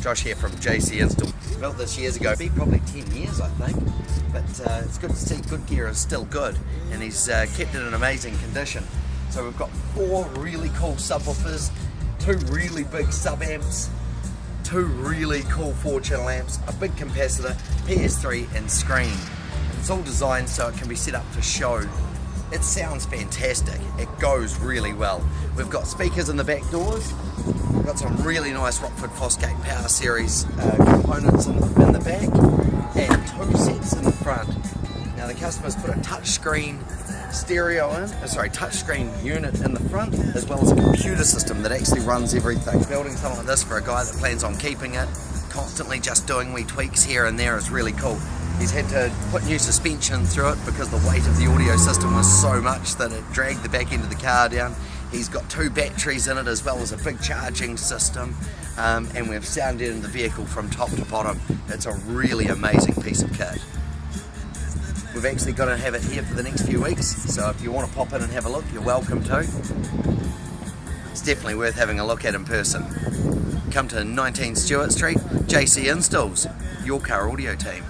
Josh here from JC Install. Built this years ago, probably 10 years I think, but it's good to see good gear is still good, and he's kept it in amazing condition. So we've got 4 really cool subwoofers, 2 really big sub-amps, 2 really cool 4-channel amps, a big capacitor, PS3 and screen. And it's all designed so it can be set up for show. It sounds fantastic, it goes really well. We've got speakers in the back doors, we've got some really nice Rockford Fosgate Power Series components in the back, and 2 sets in the front. Now the customer's put a touchscreen touchscreen unit in the front, as well as a computer system that actually runs everything. Building something like this for a guy that plans on keeping it, constantly just doing wee tweaks here and there is really cool. He's had to put new suspension through it because the weight of the audio system was so much that it dragged the back end of the car down. He's got 2 batteries in it as well as a big charging system, and we've sounded in the vehicle from top to bottom. It's a really amazing piece of kit. We've actually got to have it here for the next few weeks, so if you want to pop in and have a look, you're welcome to. It's definitely worth having a look at in person. Come to 19 Stewart Street, JC Installs, your car audio team.